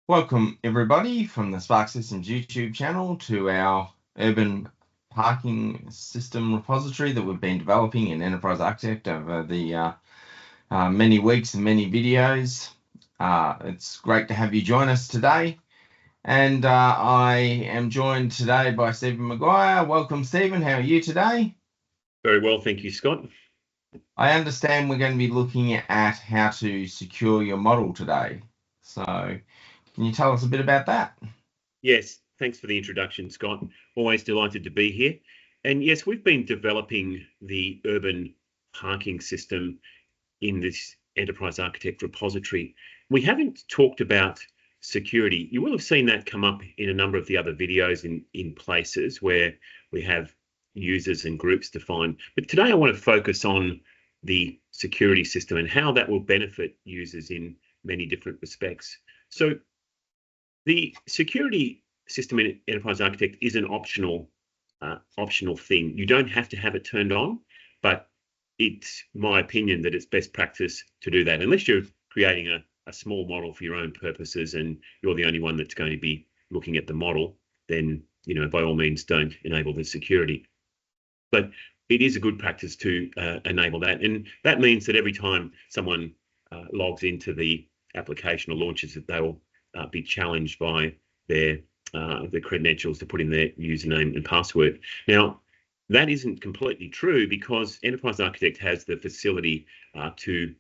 Welcome everybody from the Sparx Systems YouTube channel to our urban parking system repository that we've been developing in Enterprise Architect over the many weeks and many videos. It's great to have you join us today, and I am joined today by Stephen Maguire. Welcome, Stephen. How are you today? Very well, thank you, Scott. I understand we're going to be looking at how to secure your model today. So can you tell us a bit about that? Yes, thanks for the introduction, Scott. Always delighted to be here. And yes, we've been developing the urban parking system in this Enterprise Architect repository. We haven't talked about security. You will have seen that come up in a number of the other videos in places where we have users and groups defined. But today I want to focus on the security system and how that will benefit users in many different respects. So the security system in Enterprise Architect is an optional thing. You don't have to have it turned on, but it's my opinion that it's best practice to do that. Unless you're creating a small model for your own purposes and you're the only one that's going to be looking at the model, then, by all means, don't enable the security. But it is a good practice to enable that. And that means that every time someone logs into the application or launches it, they will be challenged by their credentials to put in their username and password. Now, that isn't completely true because Enterprise Architect has the facility to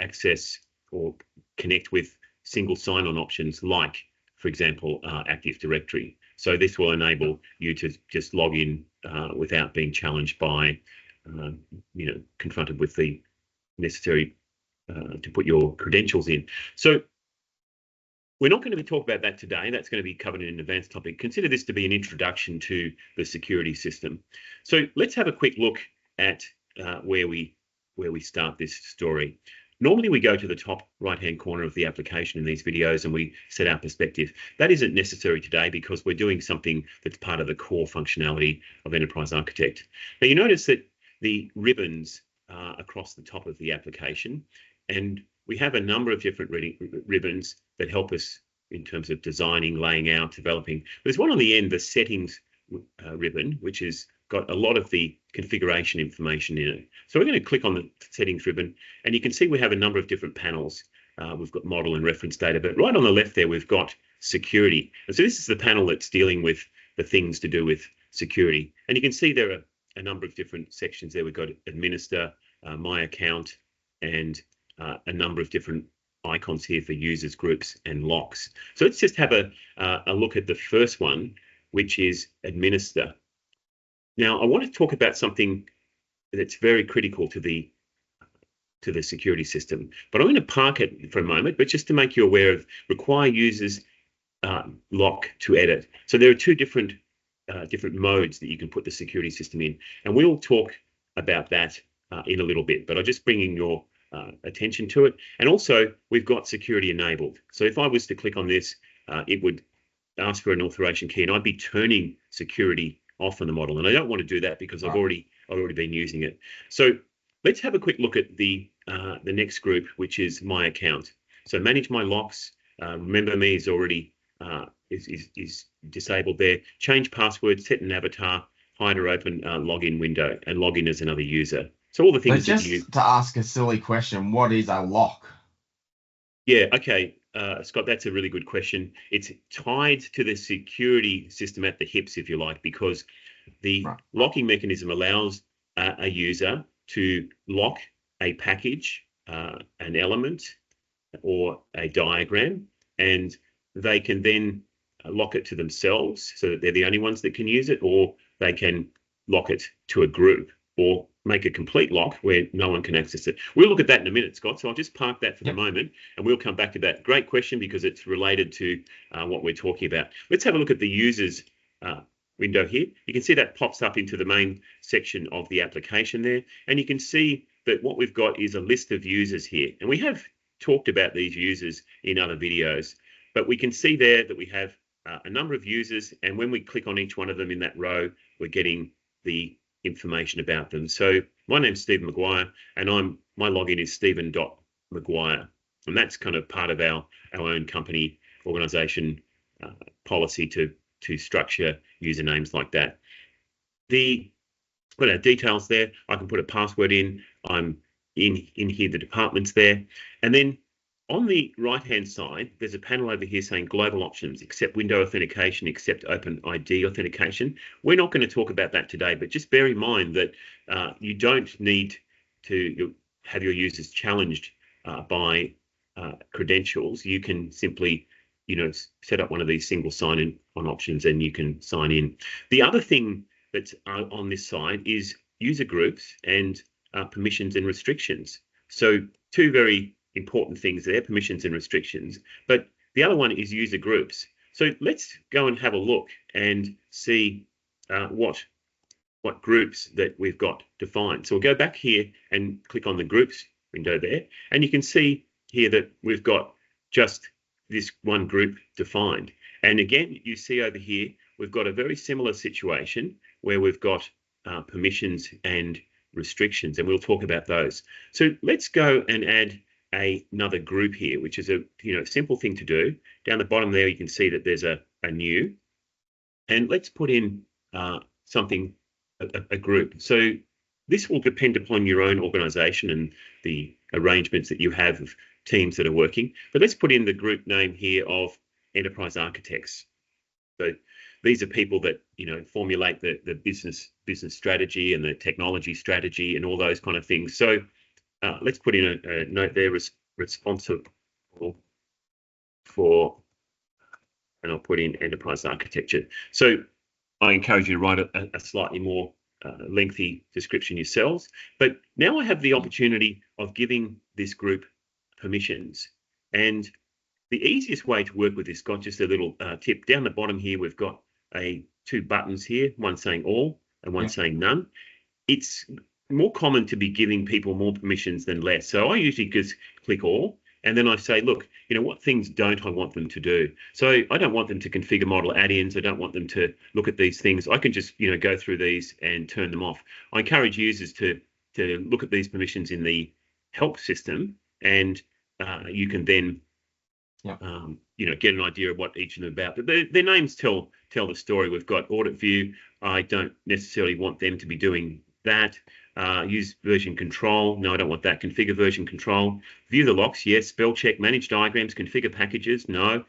access or connect with single sign-on options like, for example, Active Directory. So this will enable you to just log in without being challenged by, confronted with the necessary to put your credentials in. So we're not going to be talking about that today. That's going to be covered in an advanced topic. Consider this to be an introduction to the security system. So let's have a quick look at where we start this story. Normally we go to the top right-hand corner of the application in these videos and we set our perspective. That isn't necessary today because we're doing something that's part of the core functionality of Enterprise Architect. Now you notice that the ribbons are across the top of the application, and we have a number of different ribbons that help us in terms of designing, laying out, developing. There's one on the end, the settings ribbon, which has got a lot of the configuration information in it. So we're going to click on the settings ribbon, and you can see we have a number of different panels. We've got model and reference data, but right on the left there, we've got security. And so this is the panel that's dealing with the things to do with security. And you can see there are a number of different sections there. We've got administer, my account, and a number of different icons here for users, groups, and locks. So let's just have a look at the first one, which is administer. Now, I want to talk about something that's very critical to the security system, but I'm going to park it for a moment, but just to make you aware of require users lock to edit. So there are two different modes that you can put the security system in, and we'll talk about that in a little bit, but I'll just bring in your attention to it. And also we've got security enabled. So if I was to click on this, it would ask for an authorization key and I'd be turning security off on the model. And I don't want to do that because I've already been using it. So let's have a quick look at the next group, which is my account. So manage my locks. Remember me is already is disabled there. Change password, set an avatar, hide or open login window, and log in as another user. So all the things just to ask a silly question, what is a lock? Yeah, okay, Scott, that's a really good question. It's tied to the security system at the hips, if you like, because the locking mechanism allows a user to lock a package, an element, or a diagram, and they can then lock it to themselves so that they're the only ones that can use it, or they can lock it to a group, or make a complete lock where no one can access it. We'll look at that in a minute, Scott, so I'll just park that for the moment, and we'll come back to that. Great question, because it's related to what we're talking about. Let's have a look at the users window here. You can see that pops up into the main section of the application there, and you can see that what we've got is a list of users here, and we have talked about these users in other videos, but we can see there that we have a number of users, and when we click on each one of them in that row, we're getting the information about them. So my name's Stephen Maguire, and my login is stephen.maguire. And that's kind of part of our own company organization policy to structure usernames like that. Got our details there. I can put a password in. I'm in here, the department's there. And then on the right-hand side, there's a panel over here saying global options, accept window authentication, accept OpenID authentication. We're not going to talk about that today, but just bear in mind that you don't need to have your users challenged by credentials. You can simply, set up one of these single sign-in on options and you can sign in. The other thing that's on this side is user groups and permissions and restrictions. So two very important things there, permissions and restrictions. But the other one is user groups. So let's go and have a look and see what groups that we've got defined. So we'll go back here and click on the groups window there, and you can see here that we've got just this one group defined. And again, you see over here, we've got a very similar situation where we've got permissions and restrictions, and we'll talk about those. So let's go and add another group here, which is a simple thing to do. Down the bottom there, you can see that there's a new, and let's put in something, a group. So this will depend upon your own organization and the arrangements that you have of teams that are working. But let's put in the group name here of enterprise architects. So these are people that formulate the business strategy and the technology strategy and all those kind of things. So let's put in a note there, responsible for, and I'll put in enterprise architecture. So I encourage you to write a slightly more lengthy description yourselves. But now I have the opportunity of giving this group permissions. And the easiest way to work with this, got just a little tip. Down the bottom here, we've got two buttons here, one saying all and one saying none. It's more common to be giving people more permissions than less. So I usually just click all, and then I say, look, what things don't I want them to do? So I don't want them to configure model add-ins. I don't want them to look at these things. I can just, go through these and turn them off. I encourage users to look at these permissions in the help system, and you can then get an idea of what each of them are about. But their names tell the story. We've got audit view. I don't necessarily want them to be doing that. Use version control. No, I don't want that. Configure version control. View the locks. Yes. Spell check. Manage diagrams. Configure packages. No.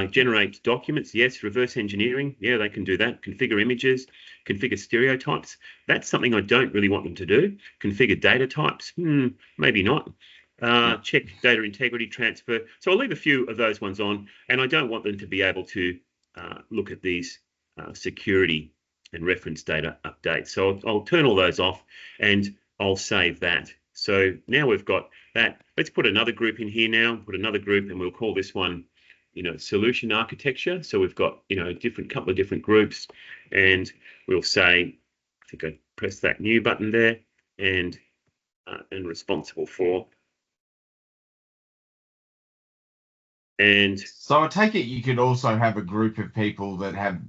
Generate documents. Yes. Reverse engineering. Yeah, they can do that. Configure images. Configure stereotypes. That's something I don't really want them to do. Configure data types. Maybe not. Check data integrity transfer. So I'll leave a few of those ones on, and I don't want them to be able to look at these security and reference data updates. So I'll turn all those off and I'll save that. So now we've got that. Let's put another group in here now, put another group, and we'll call this one, solution architecture. So we've got, a couple of different groups, and we'll say, I think I press that new button there, and responsible for. And so I take it you could also have a group of people that have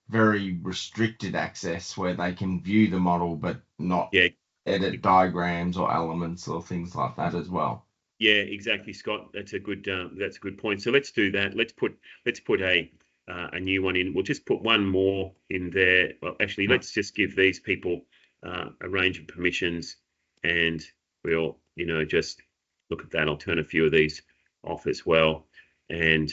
very restricted access where they can view the model but not edit diagrams or elements or things like that as well. Yeah, exactly, Scott. That's a good point. So let's do that. Let's put a new one in. We'll just put one more in there. Well, actually, let's just give these people a range of permissions, and we'll just look at that. I'll turn a few of these off as well. And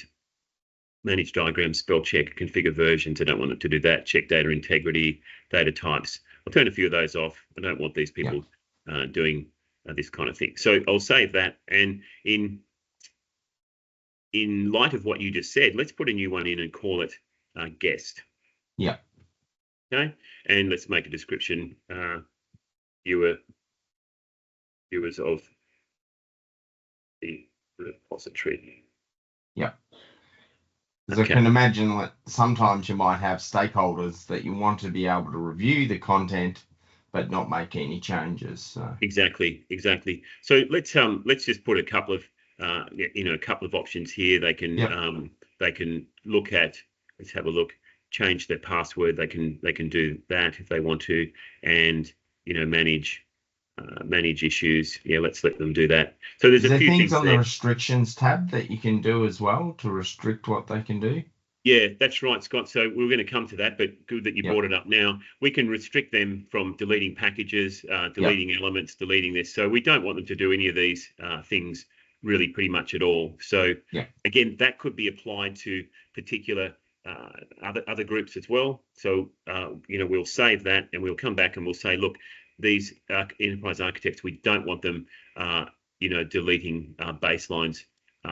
manage diagrams, spell check, configure versions. I don't want it to do that. Check data integrity, data types. I'll turn a few of those off. I don't want these people doing this kind of thing. So I'll save that. And in light of what you just said, let's put a new one in and call it guest. Yeah. Okay. And let's make a description. Viewers of the repository. Yeah. Because I can imagine that sometimes you might have stakeholders that you want to be able to review the content but not make any changes. So. Exactly. So let's just put a couple of options here. They can look at. Let's have a look. Change their password. They can do that if they want to, and manage manage issues. Yeah, let's let them do that. So there's Is a there few things things on the there. restrictions tab that you can do as well to restrict what they can do? Yeah, that's right, Scott. So we're going to come to that, but good that you Yep. brought it up now. We can restrict them from deleting packages, deleting elements, deleting this. So we don't want them to do any of these things really pretty much at all. So Yep. again, that could be applied to particular other groups as well. So we'll save that and we'll come back and we'll say, look, these enterprise architects, we don't want them deleting baselines.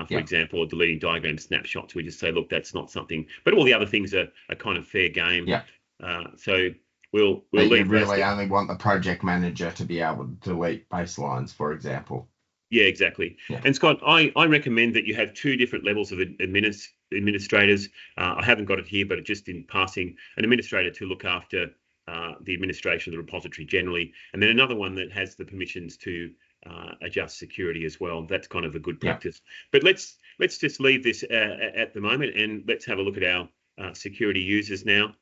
For example, or deleting diagram snapshots. We just say, look, that's not something. But all the other things are kind of fair game. Yeah. So we'll but leave you really only want the project manager to be able to delete baselines, for example. Yeah, exactly. Yeah. And Scott, I recommend that you have two different levels of administrators. I haven't got it here, but just in passing, an administrator to look after the administration of the repository generally, and then another one that has the permissions to adjust security as well. That's kind of a good practice. But let's just leave this at the moment, and let's have a look at our security users now.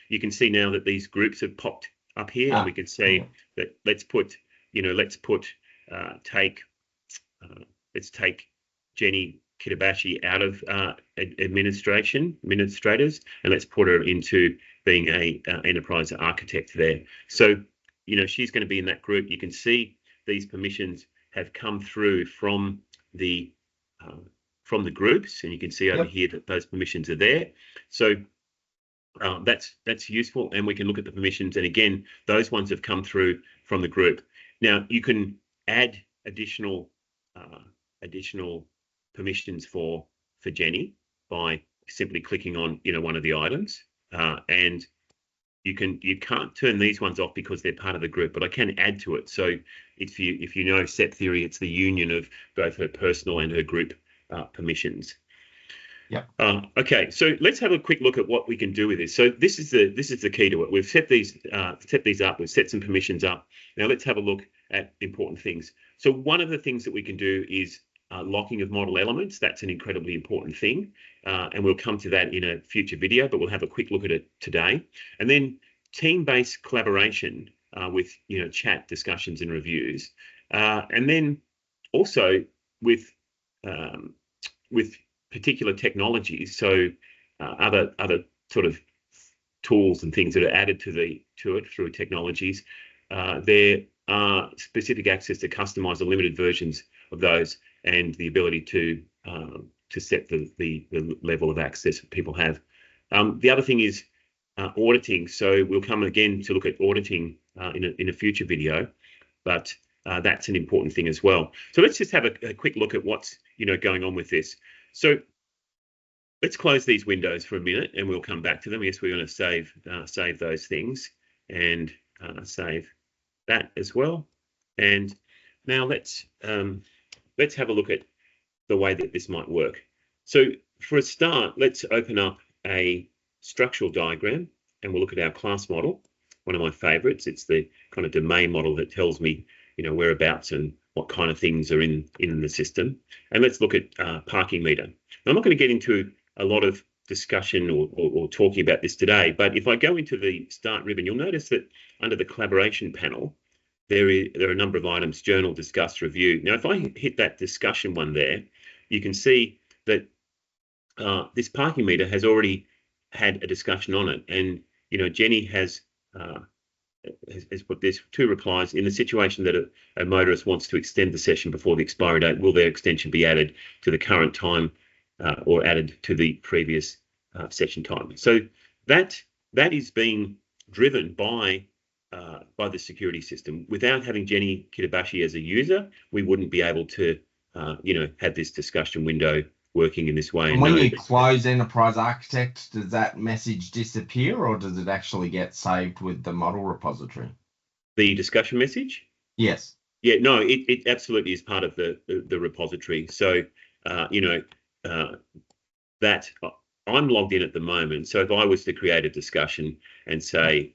You can see now that these groups have popped up here, and we can say that let's take Jenny Kitabashi out of administrators, and let's put her into being a enterprise architect there. So she's going to be in that group. You can see these permissions have come through from the groups, and you can see over here that those permissions are there. So that's useful, and we can look at the permissions, and again, those ones have come through from the group. Now you can add additional permissions for Jenny by simply clicking on one of the items, and you can't turn these ones off because they're part of the group, but I can add to it. So if you know set theory, it's the union of both her personal and her group permissions. Yeah. Okay, so let's have a quick look at what we can do with this. So this is the key to it. We've set these up. We've set some permissions up. Now let's have a look at important things. So one of the things that we can do is locking of model elements. That's an incredibly important thing, and we'll come to that in a future video, but we'll have a quick look at it today. And then team-based collaboration with chat discussions and reviews, and then also with particular technologies. So other sort of tools and things that are added to it through technologies. There are specific access to customize the limited versions of those, and the ability to set the level of access that people have. The other thing is auditing. So we'll come again to look at auditing in a future video, but that's an important thing as well. So let's just have a quick look at what's going on with this. So let's close these windows for a minute, and we'll come back to them. Yes, we're going to save those things and save that as well. And now let's have a look at the way that this might work. So for a start, let's open up a structural diagram, and we'll look at our class model. One of my favorites. It's the kind of domain model that tells me whereabouts and what kind of things are in the system. And let's look at parking meter. Now, I'm not going to get into a lot of discussion or talking about this today, but if I go into the start ribbon, you'll notice that under the collaboration panel, there are a number of items: journal, discuss, review. Now, if I hit that discussion one there, you can see that this parking meter has already had a discussion on it, and Jenny has put this two replies. In the situation that a motorist wants to extend the session before the expiry date, will their extension be added to the current time or added to the previous session time? So that is being driven by the security system. Without having Jenny Kitabashi as a user, we wouldn't be able to have this discussion window working in this way. And when you close Enterprise Architect, does that message disappear, or does it actually get saved with the model repository? The discussion message? Yes. Yeah, no, it absolutely is part of the repository. So, that I'm logged in at the moment. So if I was to create a discussion and say,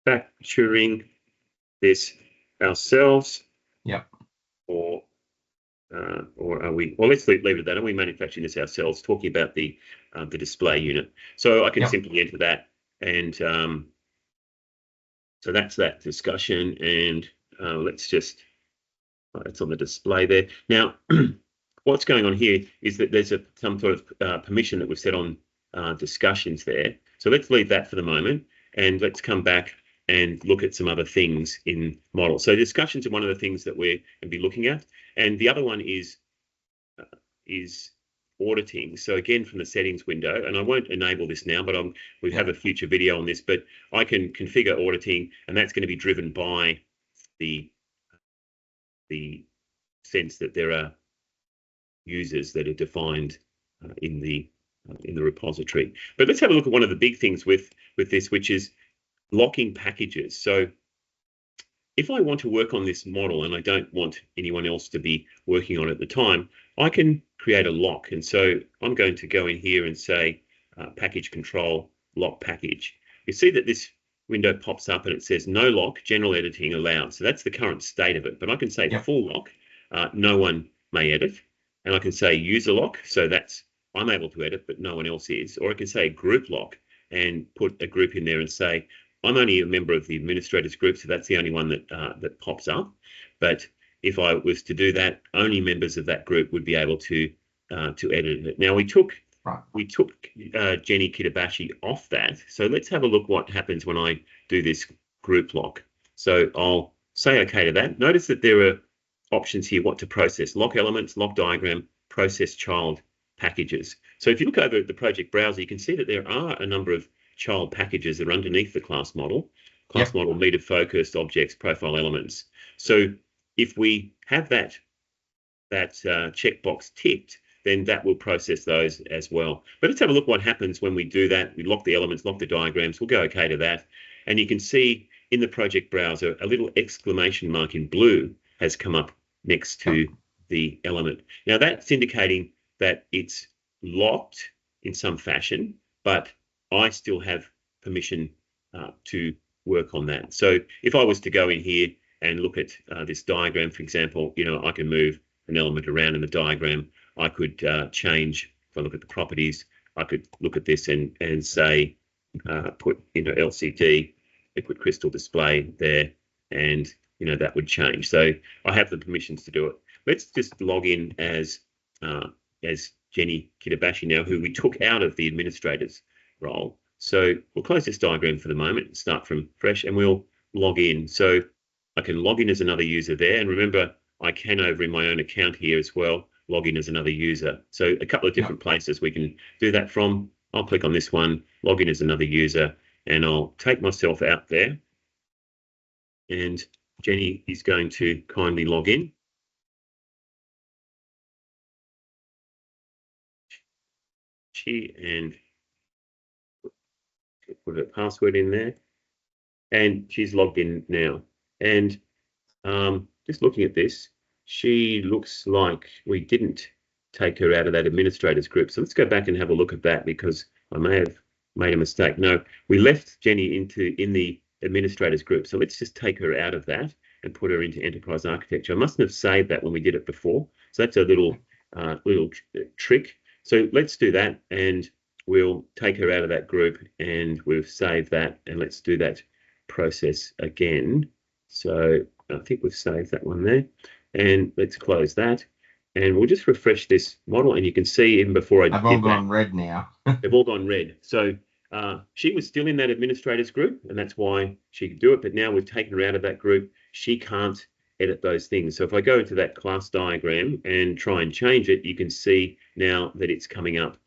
manufacturing this ourselves, yep, or or are we? Well, let's leave it at that. Are we manufacturing this ourselves? Talking about the display unit. So I can simply enter that, and so that's that discussion. And let's just it's on the display there now. What's going on here is that there's some sort of permission that we've set on discussions there. So let's leave that for the moment, and let's come back and look at some other things in model. So discussions are one of the things that we're going to be looking at, and the other one is auditing. So again, from the settings window, and I won't enable this now, but we have a future video on this, but I can configure auditing, and that's going to be driven by the sense that there are users that are defined in the repository. But let's have a look at one of the big things with this, which is locking packages. So if I want to work on this model and I don't want anyone else to be working on it at the time, I can create a lock. And so I'm going to go in here and say package control lock package. You see that this window pops up and it says no lock, general editing allowed. So that's the current state of it. But I can say full lock, no one may edit. And I can say user lock, so that's I'm able to edit, but no one else is. Or I can say group lock and put a group in there and say, I'm only a member of the administrators group, so that's the only one that pops up. But if I was to do that, only members of that group would be able to edit it. Now we took Jenny Kitabashi off that. So let's have a look what happens when I do this group lock. So I'll say OK to that. Notice that there are options here, what to process: lock elements, lock diagram, process child packages. So if you look over at the project browser, you can see that there are a number of child packages that are underneath the class model, model, meter focused, objects, profile elements. So if we have that checkbox ticked, then that will process those as well. But let's have a look what happens when we do that. We lock the elements, lock the diagrams. We'll go OK to that. And you can see in the project browser, a little exclamation mark in blue has come up next to the element. Now that's indicating that it's locked in some fashion, but I still have permission to work on that. So if I was to go in here and look at this diagram, for example, I can move an element around in the diagram. I could change, if I look at the properties, I could look at this and say, put LCD, liquid crystal display there, and that would change. So I have the permissions to do it. Let's just log in as Jenny Kitabashi now, who we took out of the administrator's role. So we'll close this diagram for the moment and start from fresh, and we'll log in. So I can log in as another user there. And remember, I can, over in my own account here as well, log in as another user. So a couple of different places we can do that from. I'll click on this one, log in as another user, and I'll take myself out there. And Jenny is going to kindly log in. And put her password in there, and she's logged in now. And just looking at this, she looks like we didn't take her out of that administrators group. So let's go back and have a look at that, because I may have made a mistake. No, we left Jenny in the administrators group. So let's just take her out of that and put her into enterprise architecture. I mustn't have saved that when we did it before. So that's a little trick. So let's do that, and we'll take her out of that group, and we've saved that, and let's do that process again. So I think we've saved that one there, and let's close that, and we'll just refresh this model, and you can see even before I did that, they've all gone red now. They've all gone red. So she was still in that administrators group, and that's why she could do it, but now we've taken her out of that group. She can't edit those things. So if I go into that class diagram and try and change it, you can see now that it's coming up,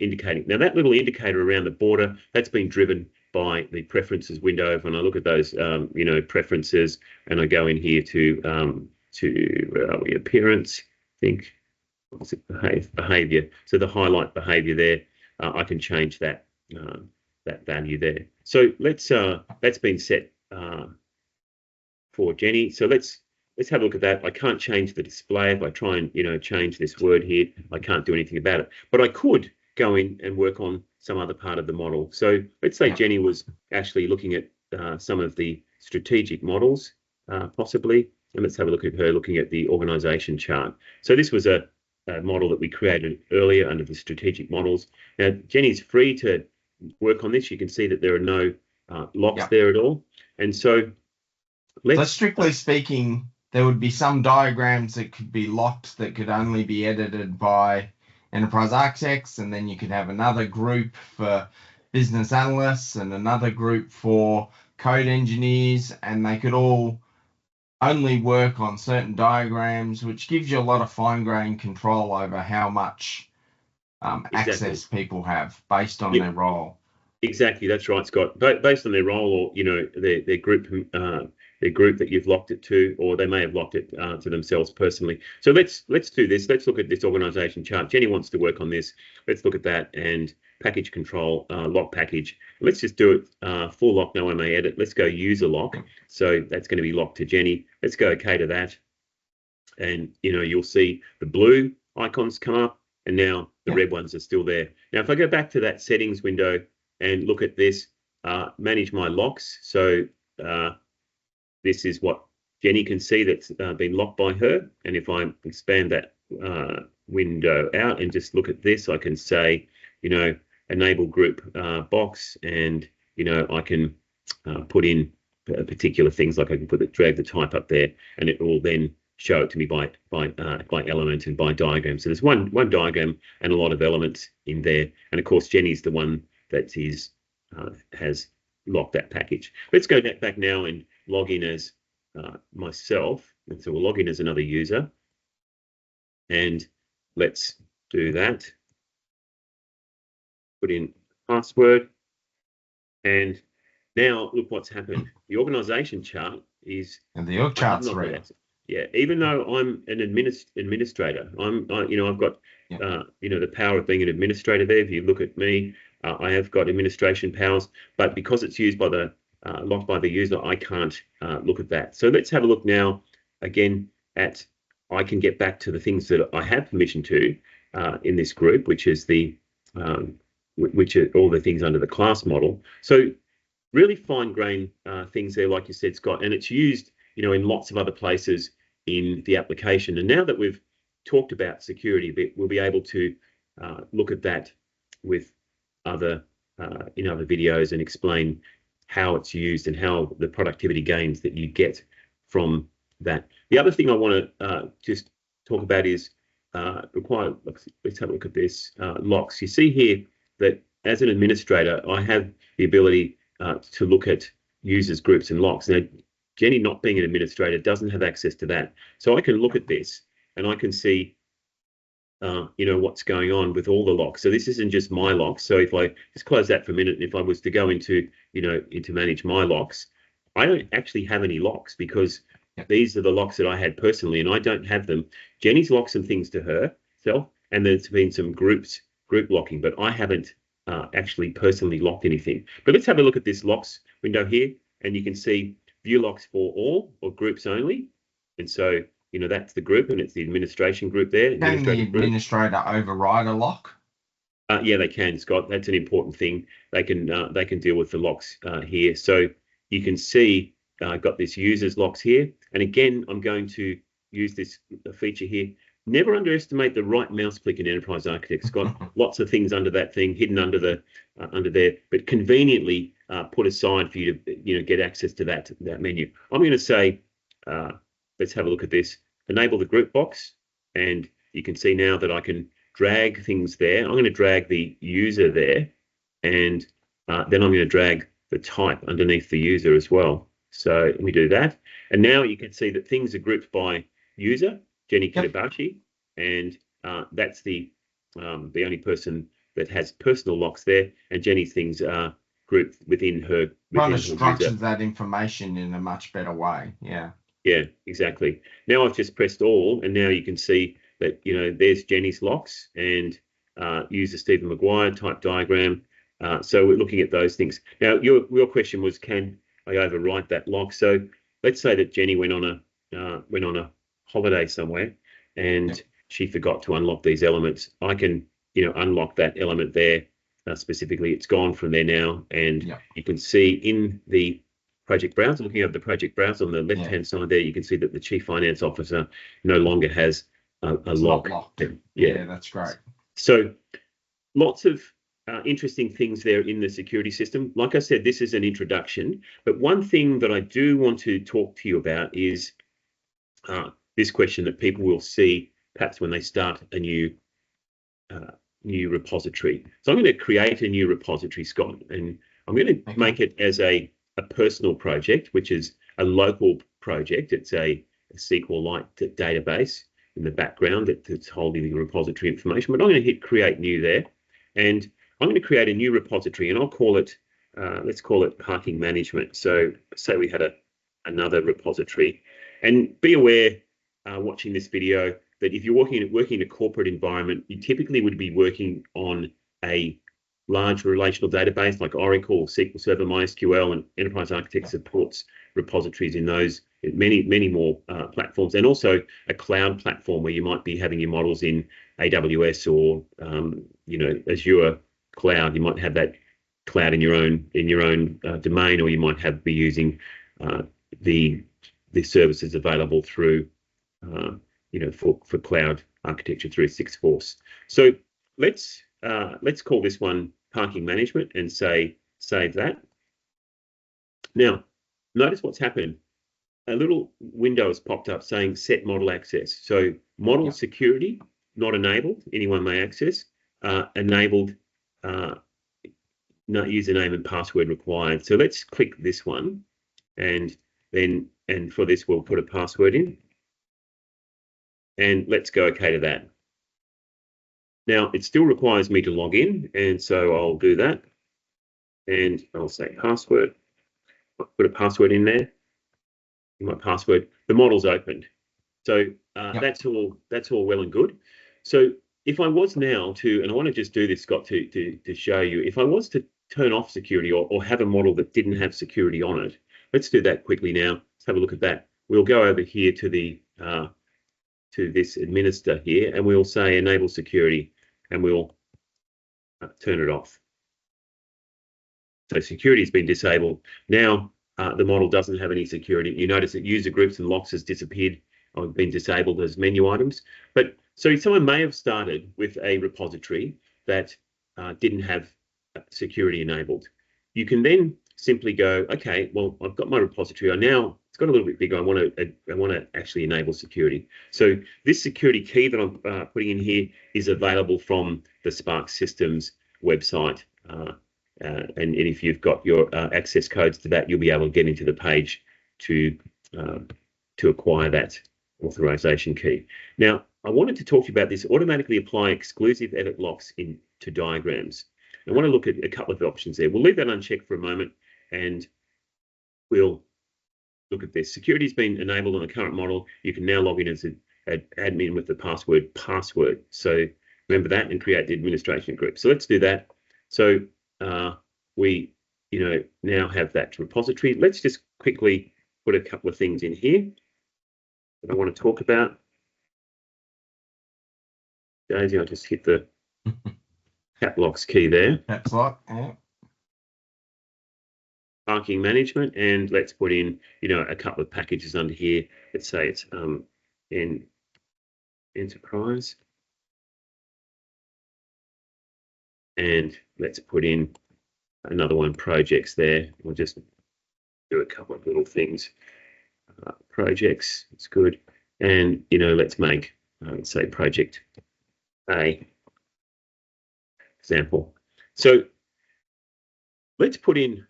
indicating. Now that little indicator around the border, that's been driven by the preferences window. When I look at those, preferences, and I go in here to where are we? Appearance, I think, what's it? Behavior. So the highlight behavior there, I can change that that value there. So let's that's been set for Jenny. So let's have a look at that. I can't change the display. If I try and change this word here, I can't do anything about it. But I could go in and work on some other part of the model. So let's say Jenny was actually looking at some of the strategic models, possibly. And let's have a look at her looking at the organization chart. So this was a model that we created earlier under the strategic models. Now, Jenny's free to work on this. You can see that there are no locks there at all. And so so strictly speaking, there would be some diagrams that could be locked that could only be edited by enterprise architects, and then you could have another group for business analysts and another group for code engineers, and they could all only work on certain diagrams, which gives you a lot of fine-grained control over how much access people have based on their role. Exactly, that's right, Scott. Based on their role, or their group that you've locked it to, or they may have locked it to themselves personally. So let's do this. Let's look at this organization chart. Jenny wants to work on this. Let's look at that and package control, lock package. Let's just do it full lock, no MA edit. Let's go user lock. So that's going to be locked to Jenny. Let's go OK to that. And you'll see the blue icons come up, and now the red ones are still there. Now, if I go back to that settings window and look at this, manage my locks. So this is what Jenny can see that's been locked by her. And if I expand that window out and just look at this, I can say, enable group box, and I can put in particular things, like I can drag the type up there, and it will then show it to me by element and by diagram. So there's one diagram and a lot of elements in there. And of course, Jenny's the one that has locked that package. Let's go back now and log in as myself. And so we'll log in as another user, and let's do that. Put in password, and now look what's happened. The organization chart is, and the org chart's red. Yeah, even though I'm an administrator, I've got the power of being an administrator there. If you look at me, I have got administration powers, but because it's used by the locked by the user, I can't look at that. So let's have a look now again at, I can get back to the things that I have permission to in this group, which is which are all the things under the class model. So really fine-grained things there, like you said, Scott, and it's used in lots of other places in the application. And now that we've talked about security a bit, we'll be able to look at that with other in other videos and explain how it's used and how the productivity gains that you get from that. The other thing I want to just talk about is let's have a look at this, locks. You see here that as an administrator, I have the ability to look at users, groups, and locks. Now, Jenny, not being an administrator, doesn't have access to that. So I can look at this and I can see what's going on with all the locks. So this isn't just my locks. So if I just close that for a minute, and if I was to go into manage my locks, I don't actually have any locks, because these are the locks that I had personally, and I don't have them. Jenny's locked some things to herself, and there's been some group locking, but I haven't actually personally locked anything. But let's have a look at this locks window here, and you can see view locks for all or groups only. And so that's the group, and it's the administration group there. Can the administrator override a lock? Yeah, they can, Scott. That's an important thing. They can deal with the locks here. So you can see I've got this users locks here, and again, I'm going to use this feature here. Never underestimate the right mouse click in Enterprise Architect, Scott. Lots of things under that thing, hidden under there, but conveniently put aside for you to get access to that menu. I'm going to say, let's have a look at this. Enable the group box, and you can see now that I can drag things there. I'm going to drag the user there, and then I'm going to drag the type underneath the user as well. So let me do that, and now you can see that things are grouped by user, Jenny Kitabashi, and that's the only person that has personal locks there, and Jenny's things are grouped within her. Kind of structures that information in a much better way. Yeah, exactly. Now I've just pressed all, and now you can see that there's Jenny's locks and user Stephen Maguire type diagram. So we're looking at those things. Now your question was, can I overwrite that lock? So let's say that Jenny went on a holiday somewhere, and she forgot to unlock these elements. I can unlock that element there specifically. It's gone from there now, and you can see in the project browser. Looking at the project browser on the left-hand side there, you can see that the Chief Finance Officer no longer has a lock. Locked. Yeah, that's great. So lots of interesting things there in the security system. Like I said, this is an introduction, but one thing that I do want to talk to you about is this question that people will see perhaps when they start a new repository. So I'm going to create a new repository, Scott, and I'm going to make it as a personal project, which is a local project. It's a SQLite database in the background that's holding the repository information, but I'm going to hit create new there, and I'm going to create a new repository, and I'll call it, let's call it parking management. So say we had another repository, and be aware watching this video that if you're working in a corporate environment, you typically would be working on a large relational database like Oracle, SQL Server, MySQL, and Enterprise Architect supports repositories in those many more platforms, and also a cloud platform where you might be having your models in AWS or Azure cloud. You might have that cloud in your own domain, or you might be using the services available through for cloud architecture through Salesforce. So let's call this one parking management and say save that. Now notice what's happened. A little window has popped up saying set model access. So model security not enabled, anyone may access. Enabled, not username and password required. So let's click this one, and for this we'll put a password in, and let's go okay to that. Now it still requires me to log in, and so I'll do that, and I'll say password. I'll put a password in there. My password. The model's opened, so that's all well and good. So if I was now to, and I want to just do this, Scott, to show you, if I was to turn off security or have a model that didn't have security on it, let's do that quickly now. Let's have a look at that. We'll go over here to the to this administer here, and we'll say enable security, and we'll turn it off. So security has been disabled. Now the model doesn't have any security. You notice that user groups and locks has disappeared or been disabled as menu items. But so someone may have started with a repository that didn't have security enabled. You can then simply go, okay, well, I've got my repository. It's got a little bit bigger. I want to actually enable security. So this security key that I'm putting in here is available from the Sparx Systems website. And if you've got your access codes to that, you'll be able to get into the page to acquire that authorization key. Now, I wanted to talk to you about this. Automatically apply exclusive edit locks into diagrams. I want to look at a couple of options there. We'll leave that unchecked for a moment, and we'll look at this. Security has been enabled on the current model. You can now log in as an admin with the password. So remember that and create the administration group. So let's do that. So we now have that repository. Let's just quickly put a couple of things in here that I want to talk about. Daisy, I'll just hit the cap locks key there. Caps lock, yeah. Parking management, and let's put in a couple of packages under here. Let's say it's in enterprise, and let's put in another one, projects there. We'll just do a couple of little things. Projects, it's good, and let's make let's say project A example. So let's put in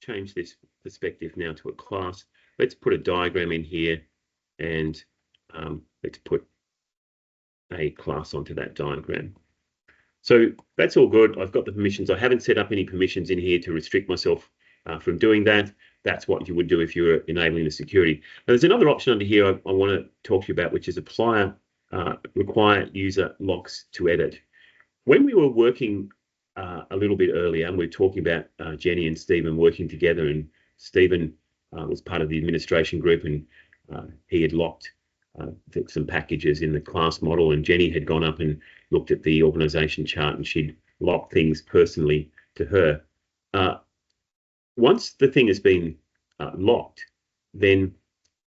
change this perspective now to a class. Let's put a diagram in here, and let's put a class onto that diagram. So that's all good. I've got the permissions. I haven't set up any permissions in here to restrict myself from doing that. That's what you would do if you were enabling the security. Now, there's another option under here I want to talk to you about, which is require user locks to edit. When we were working a little bit earlier, and we were talking about Jenny and Stephen working together, and Stephen was part of the administration group, and he had locked some packages in the class model, and Jenny had gone up and looked at the organization chart, and she'd locked things personally to her. once the thing has been locked, then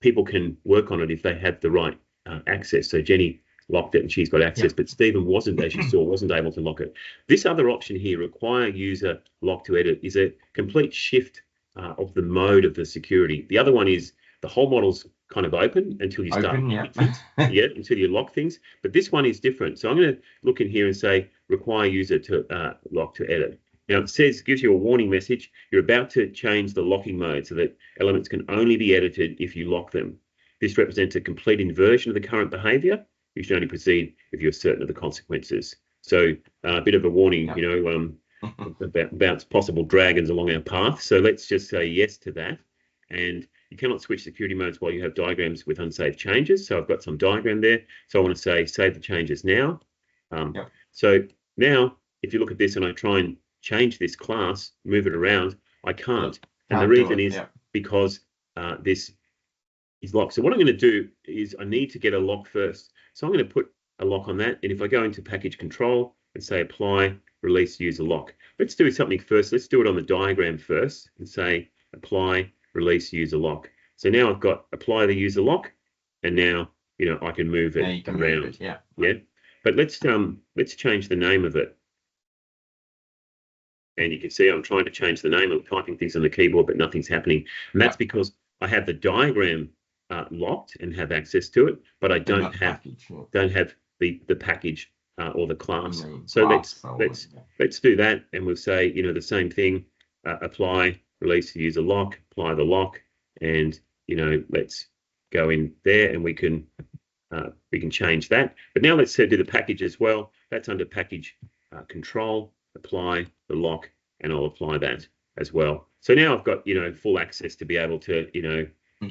people can work on it if they have the right access. So Jenny locked it and she's got access, but Stephen wasn't, as you saw, wasn't able to lock it. This other option here, require user lock to edit, is a complete shift of the mode of the security. The other one is the whole model's kind of open until you start locking things. Until you lock things. But this one is different. So I'm going to look in here and say require user to lock to edit. Now it says, gives you a warning message. You're about to change the locking mode so that elements can only be edited if you lock them. This represents a complete inversion of the current behavior. You should only proceed if you're certain of the consequences. So a bit of a warning, about possible dragons along our path. So let's just say yes to that. And you cannot switch security modes while you have diagrams with unsaved changes. So I've got some diagram there. So I want to say save the changes now. So now, if you look at this and I try and change this class, move it around, I can't. And the reason is because this is locked. So what I'm going to do is I need to get a lock first. So I'm going to put a lock on that. And if I go into package control and say apply, release user lock. Let's do something first. Let's do it on the diagram first and say apply, release user lock. So now I've got apply the user lock, and now I can move it around. But let's change the name of it. And you can see I'm trying to change the name. I'm typing things on the keyboard, but nothing's happening. And that's because I have the diagram locked and have access to it, but I don't have the package or the class. So let's do that, and we'll say the same thing. Apply, release the user lock, apply the lock, and let's go in there and we can change that. But now let's do the package as well. That's under package control, apply the lock, and I'll apply that as well. So now I've got full access to be able to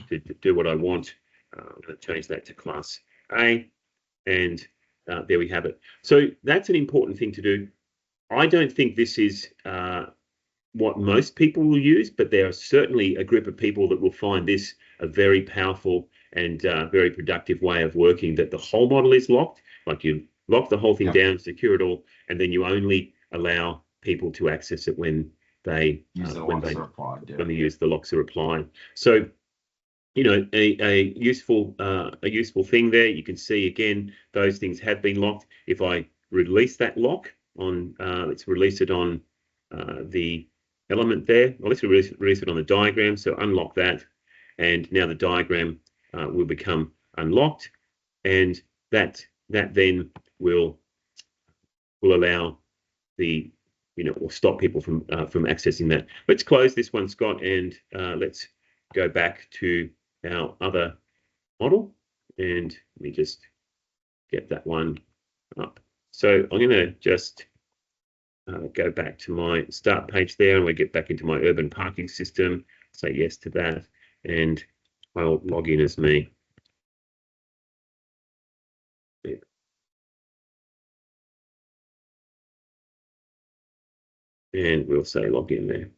to do what I want. I'm going to change that to class A, and there we have it. So that's an important thing to do. I don't think this is what most people will use, but there are certainly a group of people that will find this a very powerful and very productive way of working, that the whole model is locked, like you lock the whole thing down, secure it all, and then you only allow people to access it when they use the locks are applied. So a useful thing there. You can see again those things have been locked. If I release that lock on, let's release it on the element there. Well, let's release it on the diagram. So unlock that, and now the diagram will become unlocked, and that then will allow the or stop people from accessing that. Let's close this one, Scott, and let's go back to our other model, and let me just get that one up. So I'm going to just go back to my start page there, and we get back into my urban parking system, say yes to that, and I'll log in as me. And we'll say log in there.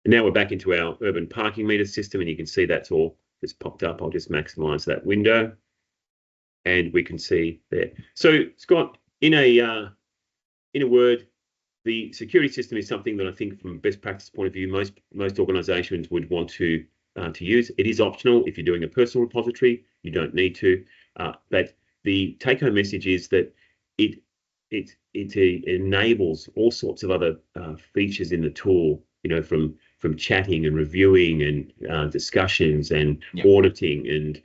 And now we're back into our urban parking meter system, and you can see that's all just popped up. I'll just maximize that window, and we can see there. So Scott, in a word, the security system is something that I think, from a best practice point of view, most organizations would want to use. It is optional. If you're doing a personal repository, you don't need to. But the take-home message is that it enables all sorts of other features in the tool, from chatting and reviewing and discussions and auditing and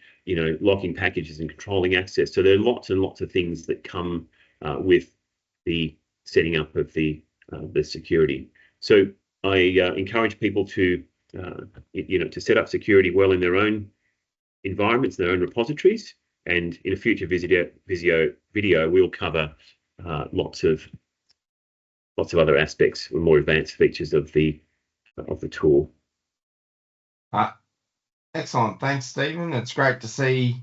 locking packages and controlling access. So there are lots and lots of things that come with the setting up of the security. So I encourage people to to set up security well in their own environments, their own repositories. And in a future video, we'll cover lots of other aspects or more advanced features of the tool. Excellent. Thanks, Stephen. It's great to see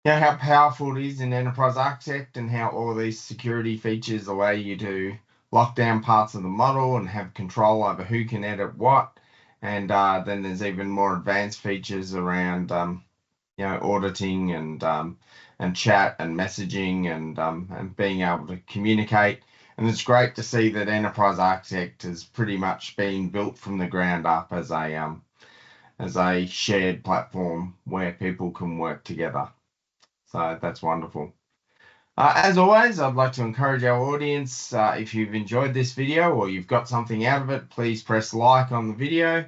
how powerful it is in Enterprise Architect, and how all these security features allow you to lock down parts of the model and have control over who can edit what. And then there's even more advanced features around auditing and chat and messaging and being able to communicate. And it's great to see that Enterprise Architect has pretty much been built from the ground up as a shared platform where people can work together. So that's wonderful. As always, I'd like to encourage our audience, if you've enjoyed this video or you've got something out of it, please press like on the video.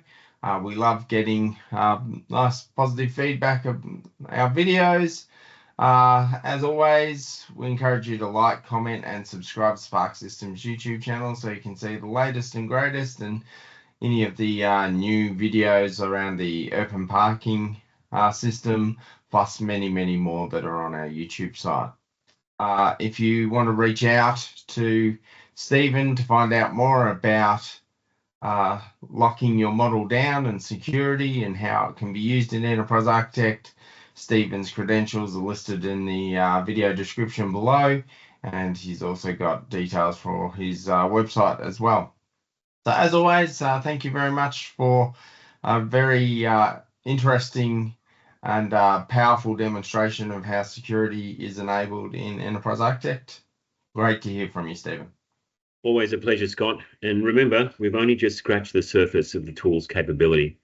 We love getting nice positive feedback of our videos. As always, we encourage you to like, comment, and subscribe to Sparx Systems YouTube channel so you can see the latest and greatest and any of the new videos around the open parking system, plus many, many more that are on our YouTube site. If you want to reach out to Stephen to find out more about locking your model down and security and how it can be used in Enterprise Architect, Stephen's credentials are listed in the video description below, and he's also got details for his website as well. So as always, thank you very much for a very interesting and powerful demonstration of how security is enabled in Enterprise Architect. Great to hear from you, Stephen. Always a pleasure, Scott. And remember, we've only just scratched the surface of the tool's capability.